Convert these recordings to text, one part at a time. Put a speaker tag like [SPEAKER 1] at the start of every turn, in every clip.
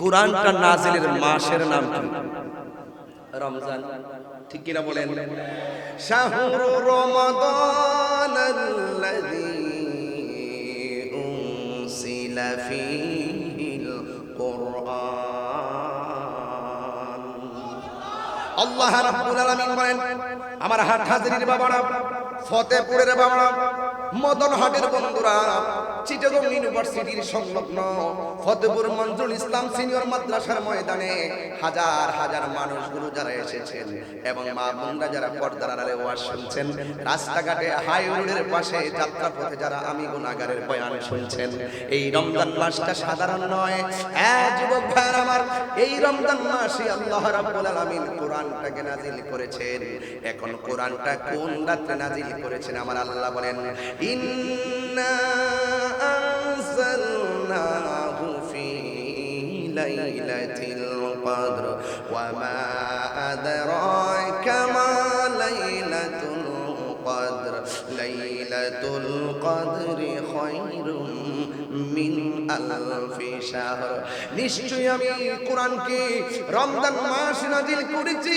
[SPEAKER 1] কোরআনটা নাজিলের মাসের নাম কি? রমজান। ঠিক কিনা বলেন? শাহরু রমাদানাল্লাযী উনসিলা ফীহিল কুরআন। আল্লাহ রাব্বুল আলামিন বলেন, আমার হাটহাজারীর বাবারা, ফতেপুরের বাবারা, মদনহাটের বন্ধুরা, চিটাগং ইউনিভার্সিটির সংলগ্ন ফতেপুর মঞ্জুরুল ইসলাম সিনিয়র মাদ্রাসার ময়দানে হাজার হাজার মানুষগুলো যারা এসেছেন এবং মা বোনরা যারা পর্দার আড়ালে ওয়াজ শুনছেন, রাস্তাঘাটে হাই রোডের পাশে যাত্রাপথে যারা আমি গুনাহগারের বয়ান শুনছেন, এই রমজান মাসটা সাধারণ নয়। যুবক ভাইরা আমার, এই রমজান মাসে আল্লাহ রাব্বুল আলামিন কোরআনটাকে নাজিল করেছেন। এখন কোরআনটা কোন রাতে নাজিল করেছেন? আমার আল্লাহ বলেন, ইন্না আনজালনাহু ফি লাইলাতিল কদর ওয়া মা আদরাকা মা লাইলাতুল কদর লাইলাতুল কদরি খায়রুম মিন আলফি শাহর। নিশ্চয়ই আমি কোরআনকে রমজান মাস নাজিল করেছি,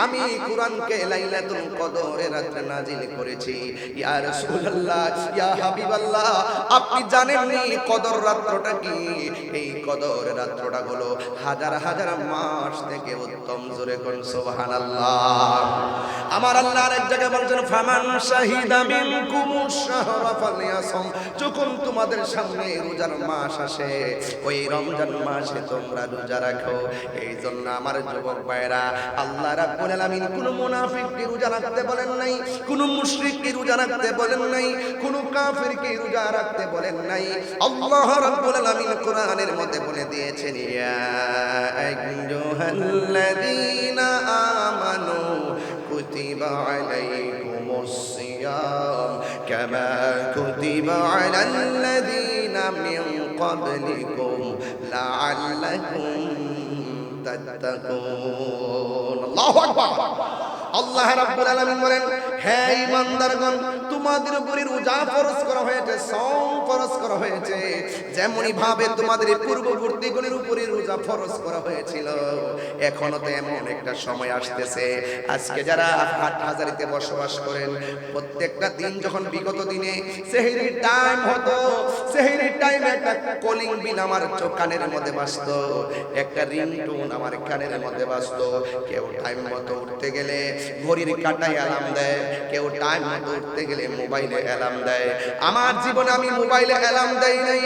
[SPEAKER 1] আমি কোরআনকে লাইলাতুল কদরের রাতে নাজিল করেছি। ইয়া রাসূলুল্লাহ, ইয়া হাবিবাল্লাহ, আপনি জানেননি কদর রাতটা কি? এই কদর রাতটা হলো হাজার হাজার মাস থেকে উত্তম। জোরে কোন সুবহানাল্লাহ। আমার আল্লাহ আরেক জায়গায় বলছেন, ফামান শাহিদা মিনকুমুশ শাহরা ফালইয়াসুম। যখন তোমাদের সামনে রোজার মাস আসে, ওই রমজান মাসে তোমরা রোজা রাখো। এই জন্য আমার যুবক ভাইরা, আল্লাহ রাব্বুল আলামিন কোন মুনাফিককে রোজা রাখতে বলেন নাই, কোন মুশরিককে রোজা রাখতে বলেন নাই, কোন কাফিরকে রোজা রাখতে বলেন নাই। আল্লাহ রাব্বুল আলামিন কোরআনের মধ্যে বলে দিয়েছেন, ইয়া আইয়ুহাল্লাযীনা আমানু কুতিবা আলাইকুমুস সিয়াম কামা কুতিবা আলাল্লাযীনা মিন ক্বাবলিকুম লাআল্লাকুম তাত্তাকুন। আল্লাহু আকবার। আল্লাহ রাব্বুল আলামিন বলেন, হে ঈমানদারগণ, তোমাদের উপরে রোজা ফরজ করা হয়েছে, সাওম ফরজ করা হয়েছে, যেমনি ভাবে তোমাদের পূর্ববর্তীগণের উপরে রোজা ফরজ করা হয়েছিল। এখনো তো এমন একটা সময় আসতেছে, আজকে যারা হাটহাজারীতে বসবাস করেন, প্রত্যেকটা দিন যখন বিগত দিনে সেহরির টাইম হতো, সেহরির টাইমে একটা কলিং বিল আমার কানের মধ্যে বাজতো, একটা রিংটোন আমার কানের মধ্যে বাজতো। কেউ টাইম মতো উঠতে গেলে ঘড়ির কাঁটায় অ্যালার্ম দেয়, কেউ টাইম মতো উঠতে গেলে মোবাইলে অ্যালার্ম দেয়। আমার জীবনে আমি মোবাইলে অ্যালার্ম দেই নাই,